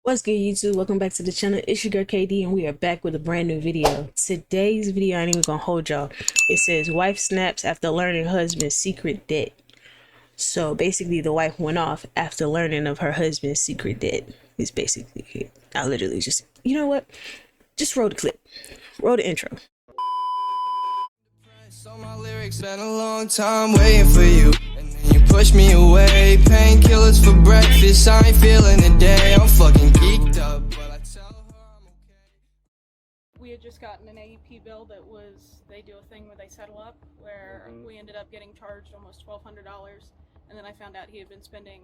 What's good, YouTube? Welcome back to the channel. It's your girl KD, and we are back with a brand new video. Today's video, I ain't even gonna hold y'all. It says wife snaps after learning husband's secret debt. So basically, the wife went off after learning of her husband's secret debt. It's basically it. I literally just, you know what? Just roll the clip, roll the intro. So my lyrics been a long time waiting for you, and then you push me away. Painkillers for breakfast, I ain't feeling the day. I'm fucking geeked up, but I tell her I'm okay. We had just gotten an AEP bill that they do a thing where they settle up, where we ended up getting charged almost $1,200, and then I found out he had been spending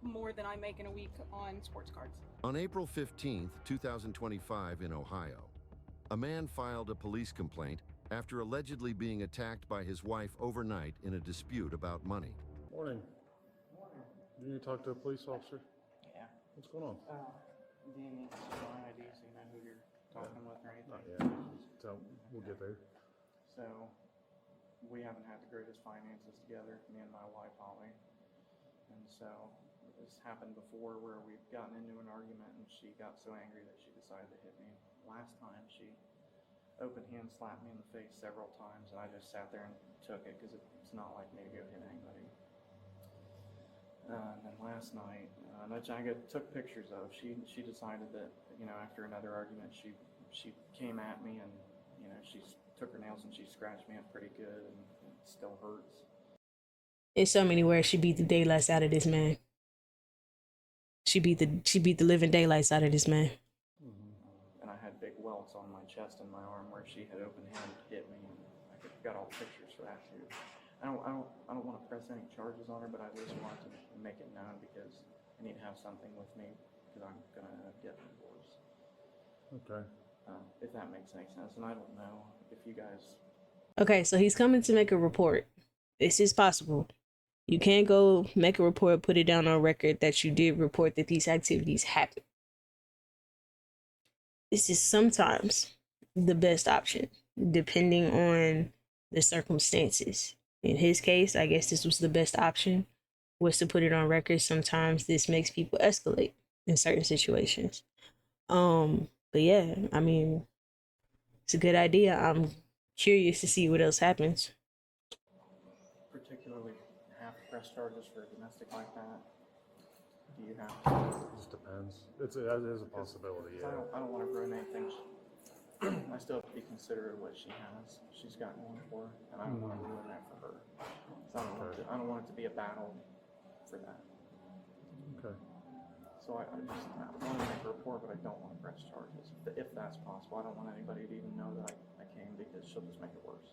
more than I make in a week on sports cards. On April 15th, 2025 in Ohio, a man filed a police complaint after allegedly being attacked by his wife overnight in a dispute about money. Morning. You need to talk to a police officer? Yeah. What's going on? Do you need my ID so you know who you're talking with or anything? Yeah. So we'll get there. So, we haven't had the greatest finances together, me and my wife, Holly. And so, this happened before where we've gotten into an argument and she got so angry that she decided to hit me. Last time she open hand slapped me in the face several times, and I just sat there and took it because it's not like me to go hit anybody. And then last night, which I took pictures of, she decided that, after another argument, she came at me and, she took her nails and she scratched me up pretty good, and it still hurts. In so many words, she beat the daylights out of this man. She beat the living daylights out of this man. And I had big welts on my chest and my arm where she had open hand hit me, and I got all pictures for that too. I don't want to press any charges on her, but I just want to make it known because I need to have something with me because I'm gonna get a divorce. Okay. If that makes any sense, and I don't know if you guys. Okay, so he's coming to make a report. This is possible. You can't go make a report, put it down on record that you did report that these activities happened. This is sometimes the best option, depending on the circumstances. In his case, I guess this was the best option, was to put it on record. Sometimes this makes people escalate in certain situations. But yeah, I mean, it's a good idea. I'm curious to see what else happens. Particularly have press charges for domestic like that. Do you have to? It just depends. It is a possibility, yeah. I don't want to ruin anything. I still have to be considerate of what she has. She's got going for her, and I don't want to ruin that for her. So I don't want it to be a battle for that. Okay. So I want to make a report, but I don't want to press charges. If that's possible, I don't want anybody to even know that I came because she'll just make it worse.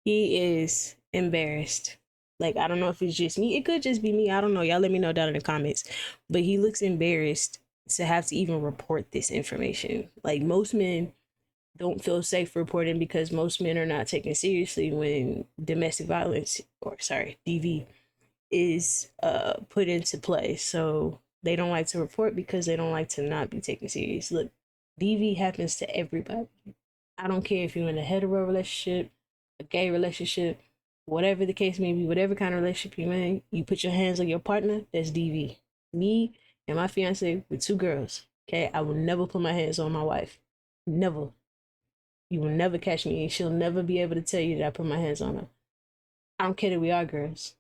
He is embarrassed. Like, I don't know if it's just me. It could just be me. I don't know. Y'all let me know down in the comments. But he looks embarrassed to have to even report this information. Like, most men don't feel safe reporting because most men are not taken seriously when domestic violence, or sorry, DV, is put into play. So they don't like to report because they don't like to not be taken serious. Look, DV happens to everybody. I don't care if you're in a hetero relationship, a gay relationship, whatever the case may be, whatever kind of relationship you're in, you put your hands on your partner, that's DV. Me and my fiance with 2 girls, okay? I will never put my hands on my wife. Never. You will never catch me, and she'll never be able to tell you that I put my hands on her. I don't care that we are girls.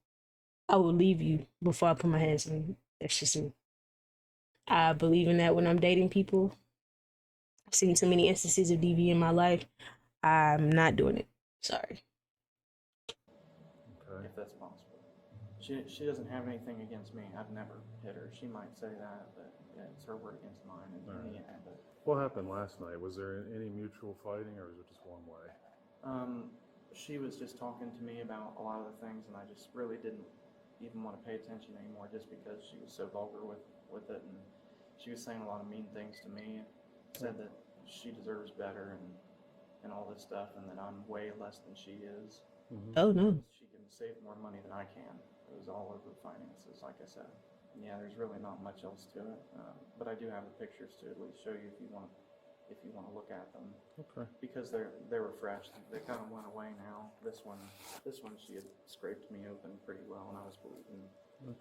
I will leave you before I put my hands on you. That's just me. I believe in that when I'm dating people. I've seen too many instances of DV in my life. I'm not doing it. Sorry. Okay. If that's possible. She doesn't have anything against me. I've never hit her. She might say that, but yeah, it's her word against mine. And All right. in the end, but What happened last night? Was there any mutual fighting, or was it just one way? she was just talking to me about a lot of the things, and I just really didn't even want to pay attention anymore, just because she was so vulgar with it, and she was saying a lot of mean things to me. Said that she deserves better and all this stuff, and that I'm way less than she is. Oh, no. She can save more money than I can. It was all over finances, like I said. Yeah, there's really not much else to it, but I do have the pictures to at least show you if you want to look at them. Okay. Because they were fresh. They kind of went away now. This one she had scraped me open pretty well, and I was bleeding.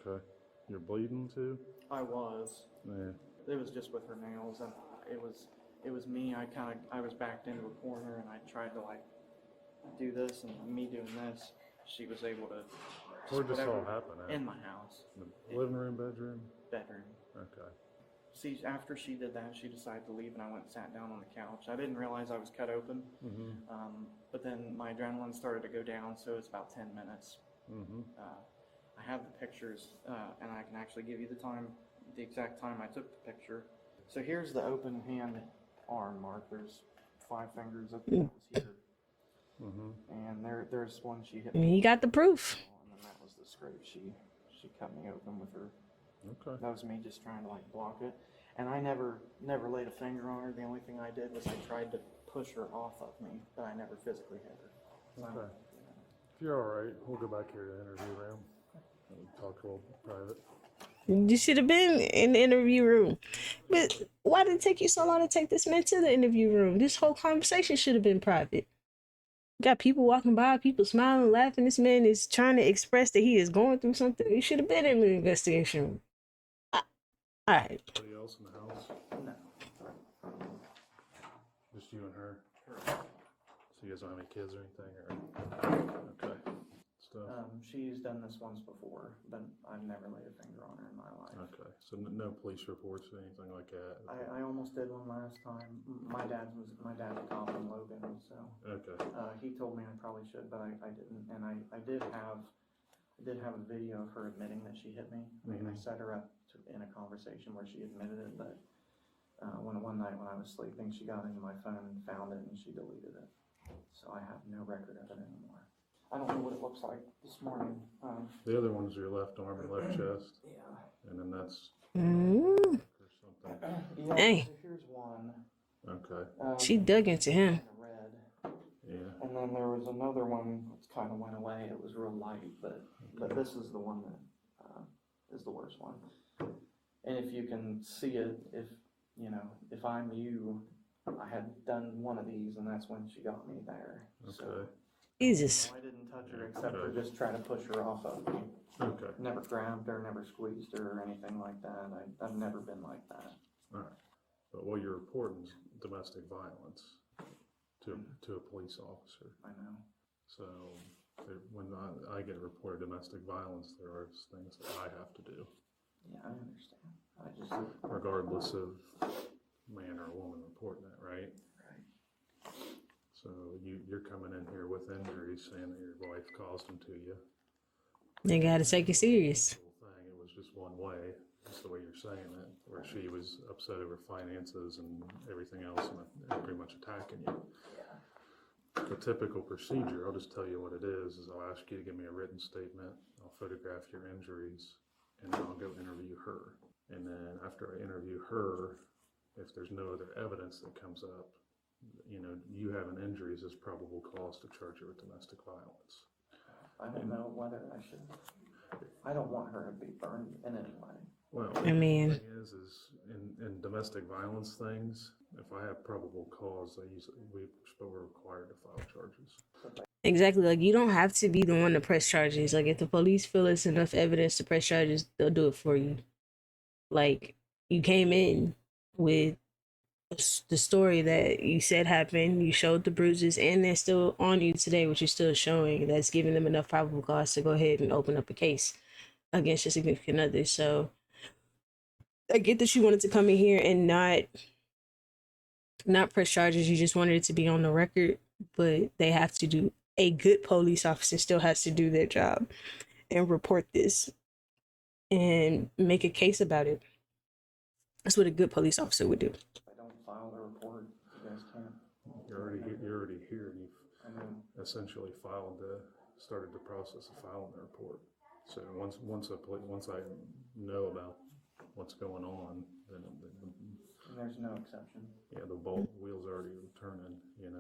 Okay. You're bleeding too? I was. Yeah. It was just with her nails, and it was me. I was backed into a corner, and I tried to like do this, and me doing this, she was able to. Where'd this all whatever, happen at? In my house. The living room, bedroom? Bedroom. Okay. See, after she did that, she decided to leave, and I went and sat down on the couch. I didn't realize I was cut open, but then my adrenaline started to go down, so it's about 10 minutes. I have the pictures, and I can actually give you the exact time I took the picture. So here's the open hand arm mark. There's 5 fingers that was here. And there's one she hit me. You got the proof. And then that was the scrape. She cut me open with her. Okay. That was me just trying to like block it. And I never laid a finger on her. The only thing I did was I tried to push her off of me, but I never physically hit her. So, Okay. If you're all right, we'll go back here to the interview room and talk a little private. You should have been in the interview room. But why did it take you so long to take this man to the interview room? This whole conversation should have been private. You got people walking by, people smiling, laughing. This man is trying to express that he is going through something. He should have been in the investigation room. All right. Anybody else in the house? no. Just you and her? Correct. So you guys don't have any kids or anything? Or... Okay. Stuff. She's done this once before, but I've never laid a finger on her in my life. Okay. So no police reports or anything like that? I almost did one last time. My dad's a cop in Logan, so Okay. he told me I probably should, but I didn't. And I did have a video of her admitting that she hit me. I set her up in a conversation where she admitted it, but one night when I was sleeping, she got into my phone and found it, and she deleted it. So I have no record of it anymore. I don't know what it looks like this morning. The other one's your left arm and left chest. Yeah. And then that's Mm. or something. Yeah, Hey. so here's one. Okay. She dug into him. Kinda red. Yeah. And then there was another one that kind of went away. It was real light, but this is the one that is the worst one. And if you can see it, if I'm you, I had done one of these, and that's when she got me there. Okay. So, Jesus. I didn't touch her except for just trying to push her off of me. Okay. Never grabbed her, never squeezed her or anything like that. I've never been like that. All right. But what you're reporting is domestic violence to a police officer. I know. So when I get reported domestic violence, there are things that I have to do. Yeah, I understand. Regardless of man or woman reporting it, right? Right. So you're coming in here with injuries, saying that your wife caused them to you. They gotta take it serious. The whole thing, it was just one way. That's the way you're saying it, where she was upset over finances and everything else, and pretty much attacking you. Yeah. The typical procedure, I'll just tell you what it is I'll ask you to give me a written statement, I'll photograph your injuries, and then I'll go interview her. And then after I interview her, if there's no other evidence that comes up, you having injuries is probable cause to charge you with domestic violence. I don't know whether I should. I don't want her to be burned in any way. Well, I mean- the thing is in domestic violence things, if I have probable cause, we're required to file charges. Exactly. Like, you don't have to be the one to press charges. Like, if the police feel it's enough evidence to press charges, they'll do it for you. Like, you came in with the story that you said happened, you showed the bruises, and they're still on you today, which is still showing that's giving them enough probable cause to go ahead and open up a case against your significant other. So I get that you wanted to come in here and not press charges. You just wanted it to be on the record, but they have to do, a good police officer still has to do their job and report this and make a case about it. That's what a good police officer would do. If I don't file the report, you guys can't. You're already here, and you've I know. essentially started the process of filing the report. So once I know about what's going on, then And there's no exception. yeah, the wheels already turning, And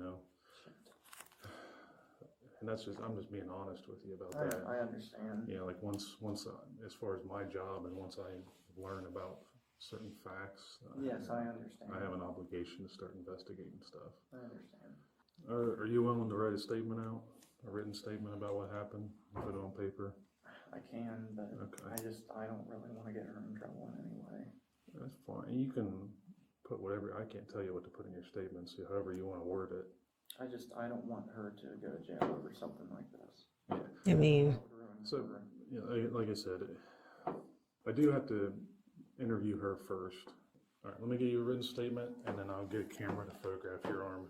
I'm just being honest with you about that. I understand. Like once as far as my job, and once I learn about certain facts, Yes, I understand. I have an obligation to start investigating stuff. I understand. Are you willing to write a statement out, a written statement about what happened, and put it on paper? I can, but Okay. I don't really want to get her in trouble in any way. That's fine. You can put whatever. I can't tell you what to put in your statement, so however you want to word it. I don't want her to go to jail over something like this. I mean, That would ruin So, her. you know, like I said, I do have to interview her first. All right, let me get you a written statement, and then I'll get a camera to photograph your arm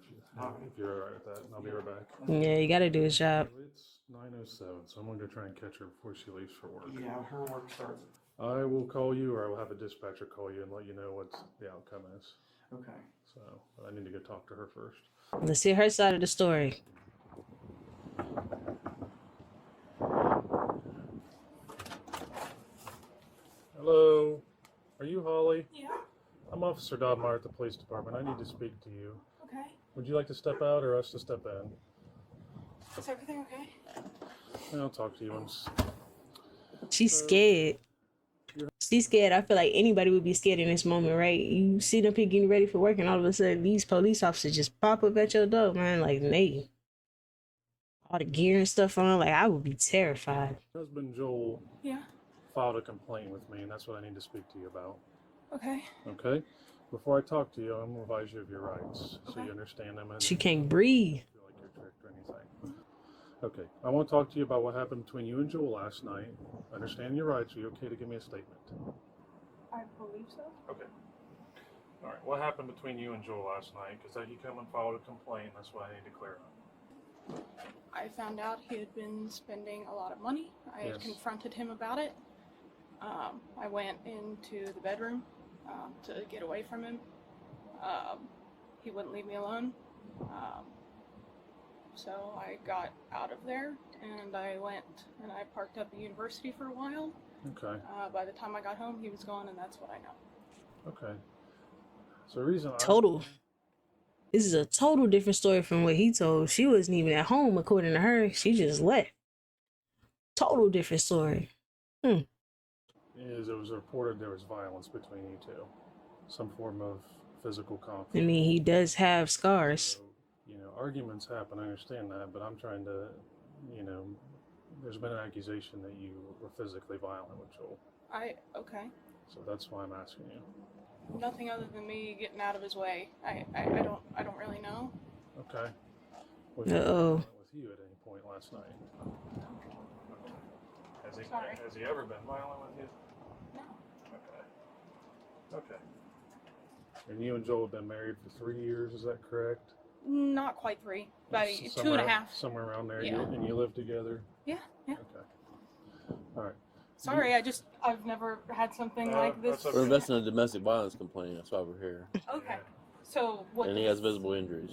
if you're all right with that. And I'll be right back. yeah, you gotta do his job. It's 9:07, so I'm going to try and catch her before she leaves for work. Yeah, her work starts. I will call you, or I will have a dispatcher call you and let you know what the outcome is. Okay. So I need to go talk to her first. Let's hear her side of the story. Hello, are you Holly? Yeah. I'm Officer Dodmeyer at the police department. I need to speak to you. Okay. Would you like to step out or us to step in? Is everything okay? I'll talk to you once. She's scared. She's scared. I feel like anybody would be scared in this moment, right? You sit up here getting ready for work, and all of a sudden, these police officers just pop up at your door, man. Like, they all the gear and stuff on. Like, I would be terrified. Husband Joel Yeah. filed a complaint with me, and that's what I need to speak to you about. Okay. Okay? Before I talk to you, I'm going to advise you of your rights so Okay. you understand them and She can't breathe. feel like you're tricked or anything. Okay, I want to talk to you about what happened between you and Joel last night. Understand your rights. Are you okay to give me a statement? I believe so. Okay. All right, what happened between you and Joel last night? Because he come and filed a complaint. That's what I need to clear up. I found out he had been spending a lot of money. I had Yes. confronted him about it. I went into the bedroom to get away from him. He wouldn't leave me alone. So I got out of there and I went and I parked up at university for a while. Okay. By the time I got home, he was gone, and that's what I know. Okay. So the reason Total. This is a total different story from what he told. She wasn't even at home, according to her. She just left. Total different story. is it was reported there was violence between you two, some form of physical conflict. I mean, he does have scars. So, you know, arguments happen. I understand that, but I'm trying to, you know, there's been an accusation that you were physically violent with Joel. Okay. So that's why I'm asking you. Nothing other than me getting out of his way. I don't really know. Okay. Was he Uh-oh. violent with you at any point last night? Okay. Sorry. Has he ever been violent with you? No. Okay. Okay. And you and Joel have been married for 3 years, is that correct? Not quite 3. About two and a Somewhere- half. Somewhere around there. Yeah. And you live together? Yeah. Okay. All right. Sorry, I've never had something like this. that's okay. We're investing in a domestic violence complaint. That's why we're here. Okay. So what? And he has visible injuries.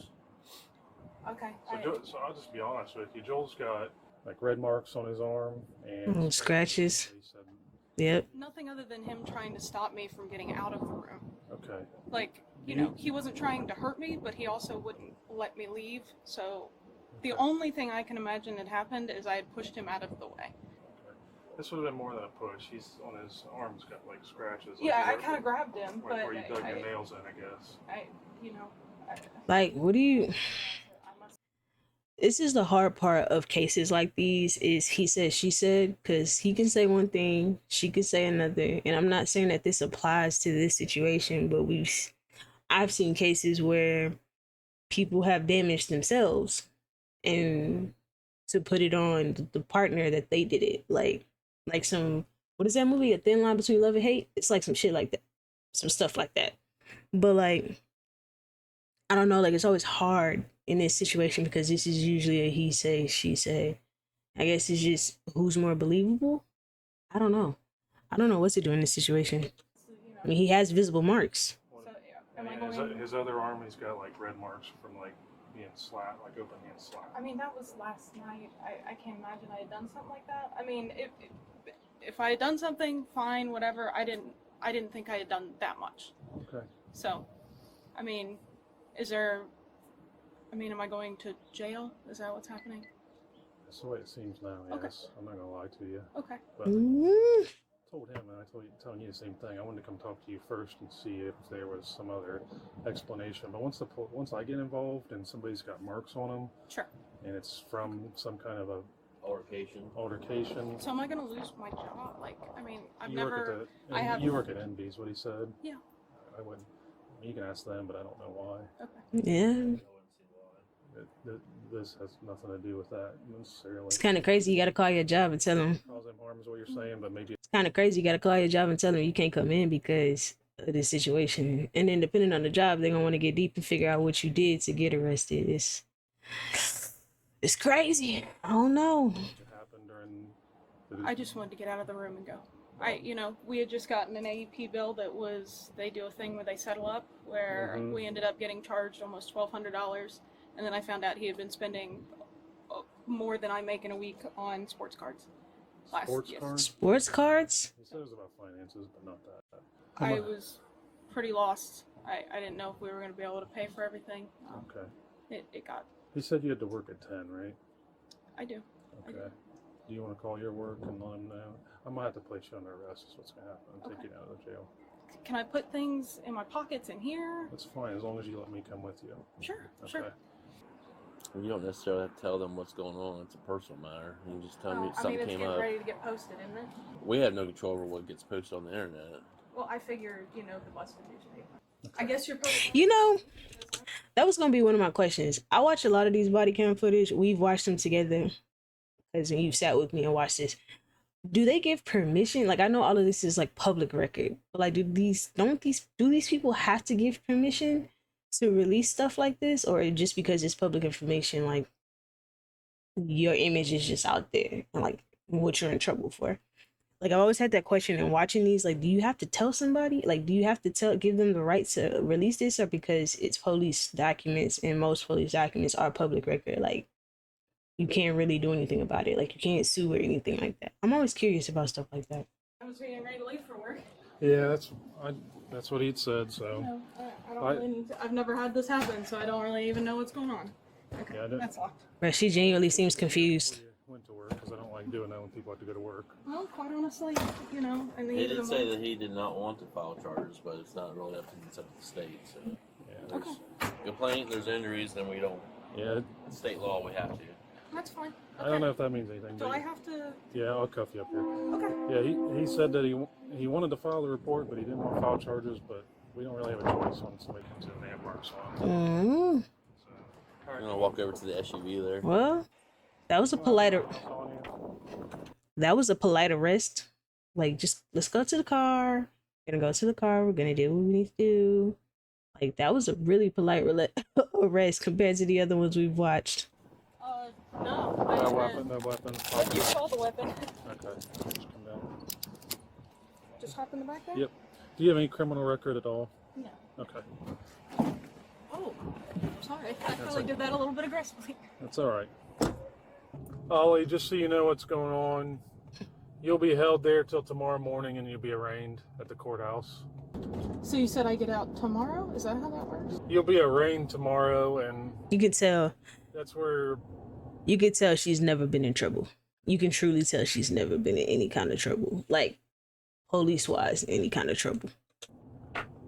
Okay. So I'll just be honest with you. Joel's got like red marks on his arm and Scratches. He said, Yep. Nothing other than him trying to stop me from getting out of the room. okay. Like, you know, he wasn't trying to hurt me, but he also wouldn't let me leave. So the only thing I can imagine had happened is I had pushed him out of the way. This would have been more than a push. He's on his arms got like scratches. Yeah, I like kind of grabbed him, like but where you dug your nails in, I guess. Like, what do you... I must. This is the hard part of cases like these is he said, she said, because he can say one thing, she could say another. And I'm not saying that this applies to this situation, but I've seen cases where people have damaged themselves and to put it on the partner that they did it. Like some, what is that movie? A Thin Line Between Love and Hate? It's like some shit like that. Some stuff like that. But like, I don't know, like it's always hard in this situation because this is usually a he say, she say. I guess it's just who's more believable? I don't know. I don't know what to do in this situation. I mean, he has visible marks. So, yeah. Am I And going? his other arm, he's got like red marks from like being slapped, like open hand slapped. I mean, that was last night. I can't imagine I had done something like that. I mean, if I had done something, fine, whatever. I didn't think I had done that much. Okay. So, I mean, am I going to jail? Is that what's happening? That's the way it seems now, yes. Okay. I'm not gonna lie to you. Okay. But Mm. I told him, and telling you the same thing. I wanted to come talk to you first and see if there was some other explanation. But once I get involved and somebody's got marks on them, Sure. and it's from some kind of a Altercation. So am I gonna lose my job? Like, I mean, I've You never. work at you work at NB's, what he said. Yeah. I wouldn't. You can ask them, but I don't know why. Okay. Yeah. This has nothing to do with that necessarily. It's kind of crazy. You got to call your job and tell them. Cause them harm is what you're saying, but maybe It's kind of crazy. You got to call your job and tell them you can't come in because of this situation. And then depending on the job, they're going to want to get deep and figure out what you did to get arrested. It's crazy. I don't know. it happened during. I just wanted to get out of the room and go. We had just gotten an AEP bill that was, they do a thing where they settle up, where we ended up getting charged almost $1,200. And then I found out he had been spending more than I make in a week on sports cards. Sports cards? Sports cards? He said it was about finances, but not that. I was pretty lost. I didn't know if we were going to be able to pay for everything. Okay. It got. He said you had to work at 10, right? I do. Okay. Do you want to call your work and let him know? I'm going to have to place you under arrest is what's going to happen. I'm taking you out of the jail. Can I put things in my pockets in here? That's fine, as long as you let me come with you. Sure, Okay. sure. You don't necessarily have to tell them what's going on. It's a personal matter. You can just tell me I something mean, it's came getting up. ready to get posted, isn't it? We have no control over what gets posted on the internet. Well, I figured, the bus would usually. I guess you're probably. You know, that was going to be one of my questions. I watch a lot of these body cam footage. We've watched them together because you've sat with me and watched this. Do they give permission? Like, I know all of this is like public record, but like, do these people have to give permission to release stuff like this, or just because it's public information, like your image is just out there and like what you're in trouble for? Like, I've always had that question in watching these. Like, do you have to tell somebody? Like, do you have to give them the right to release this, or because it's police documents and most police documents are public record? Like, you can't really do anything about it. Like, you can't sue or anything like that. I'm always curious about stuff like that. I was getting ready to leave for work. Yeah, that's what he'd said, so. I've never had this happen, so I don't really even know what's going on. Okay, Yeah, I didn't- that's locked. But she genuinely seems confused. Went to work because I don't like doing that when people have to go to work. Well, quite honestly, and He did say that he did not want to file charges, but it's not really up to him, it's up to the state. So Yeah. there's complaint, there's injuries, then we don't. Yeah, State law, we have to. That's fine. I don't know if that means anything. Do but I have to? Yeah, I'll cuff you up here. Okay. Yeah, he said that he wanted to file the report, but he didn't want to file charges. But we don't really have a choice when somebody comes in and they have marks on them. I'm gonna walk over to the SUV there. Well, that was a polite arrest. Like, just let's go to the car. We're gonna go to the car. We're gonna do what we need to do. Like, that was a really polite arrest compared to the other ones we've watched. No. No weapon, no weapon. But you saw the weapon. Okay, just come down. Just hop in the back there? Yep. Do you have any criminal record at all? No. Okay, Oh, sorry. I probably did that a little bit aggressively. that's all right. Ollie, just so you know what's going on, you'll be held there till tomorrow morning, and you'll be arraigned at the courthouse. So you said I get out tomorrow? Is that how that works? You'll be arraigned tomorrow, and You could tell she's never been in trouble. You can truly tell she's never been in any kind of trouble, like police-wise, any kind of trouble.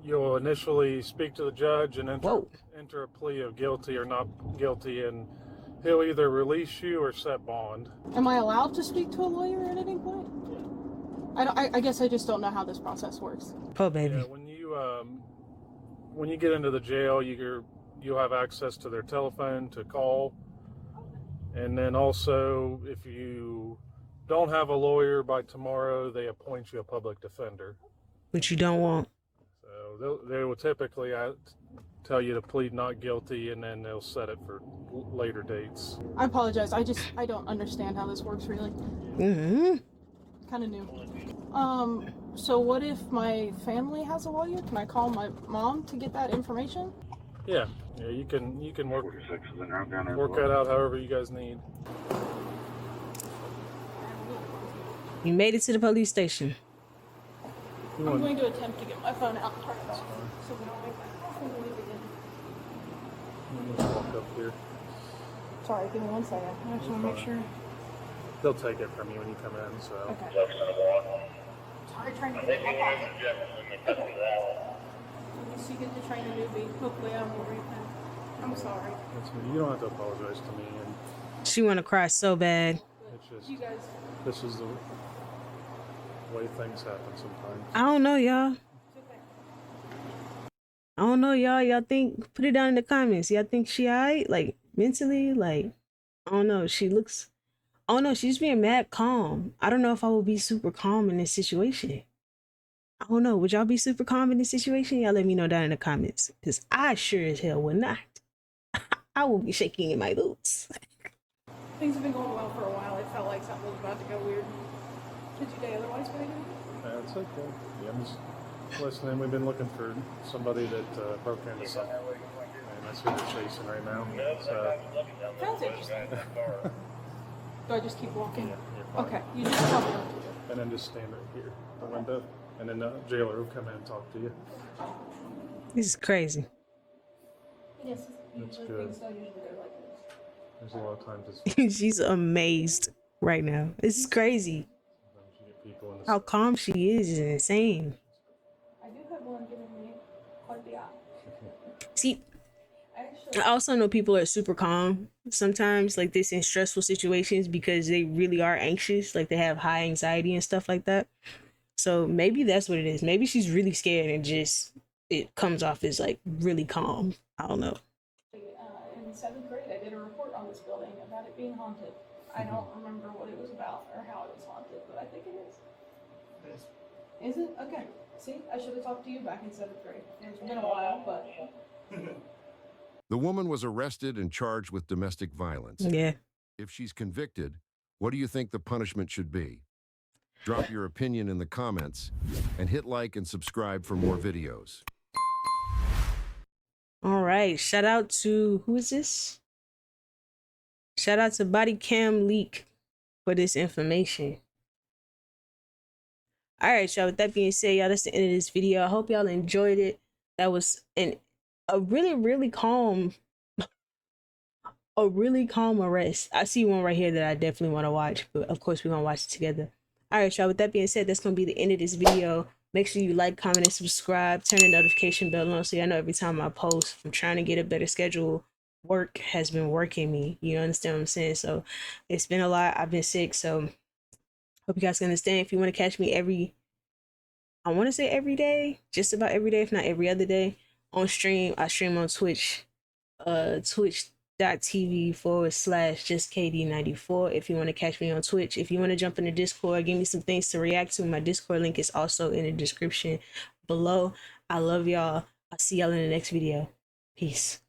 you'll initially speak to the judge and Whoa. enter a plea of guilty or not guilty, and he'll either release you or set bond. Am I allowed to speak to a lawyer at any point? I guess I just don't know how this process works. Poor baby. Yeah, when you get into the jail, you'll have access to their telephone to call, and then also if you don't have a lawyer by tomorrow, they appoint you a public defender. But you don't want. So they will typically tell you to plead not guilty, and then they'll set it for later dates. I apologize. I don't understand how this works really. Mm-hmm. Kind of new. So what if my family has a lawyer? Can I call my mom to get that information? Yeah, you can work that out however you guys need. You made it to the police station. I'm going to attempt to get my phone out first, so we don't make that. Let me just walk up here. Sorry, give me 1 second. I just want to make sure. They'll take it from you when you come in, so. Okay. Sorry, trying to get my pocket. You get to train a newbie. Hopefully I won't repent. I'm sorry. You don't have to apologize to me. And She want to cry so bad. It's just, You guys, this is the way things happen sometimes. I don't know, y'all. it's okay. I don't know, y'all. Y'all think, put it down in the comments. Y'all think she alright? Like, mentally? Like, I don't know. She looks, I don't know. She's being mad calm. I don't know if I would be super calm in this situation. I don't know. Would y'all be super calm in this situation? Y'all let me know down in the comments. Because I sure as hell would not. I will be shaking in my boots. Things have been going well for a while. It felt like something was about to go weird. Did you day otherwise, baby? That's okay. Yeah, I'm just listening. We've been looking for somebody that broke into something. And that's who they're chasing right now. So, Sounds interesting. Do I just keep walking? yeah, you're fine. Okay, you just tell me. And then just stand right here, the window. And then the jailer will come in and talk to you. This is crazy. Yes, That's usually good. things don't usually go like this. There's a lot of times it's She's amazed right now. This is crazy. sometimes you get people in the How calm she is insane. I do have one giving me quite the eye. See, Actually, I also know people are super calm sometimes, like this in stressful situations because they really are anxious, like they have high anxiety and stuff like that. So maybe that's what it is. Maybe she's really scared and just it comes off as like really calm. I don't know. in 7th grade, I did a report on this building about it being haunted. I don't remember what it was about or how it was haunted, but I think it is. Is it? Okay. See, I should have talked to you back in 7th grade. It's been a while, but The woman was arrested and charged with domestic violence. Yeah. If she's convicted, what do you think the punishment should be? Drop your opinion in the comments and hit like and subscribe for more videos. All right. Shout out to who is this? Shout out to Body Cam Leak for this information. All right, y'all. With that being said, y'all, that's the end of this video. I hope y'all enjoyed it. That was a really calm arrest. I see one right here that I definitely want to watch, but of course we're gonna watch it together. All right, y'all. With that being said, that's gonna be the end of this video. Make sure you like, comment, and subscribe. Turn the notification bell on so y'all know every time I post. I'm trying to get a better schedule. Work has been working me. You understand what I'm saying? So it's been a lot. I've been sick, so hope you guys can understand. If you want to catch me I want to say every day, just about every day, if not every other day, on stream. I stream on Twitch, twitch.tv/justkd94 if you want to catch me on Twitch. If you want to jump in the Discord, give me some things to react to. My Discord link is also in the description below. I love y'all. I'll see y'all in the next video. Peace.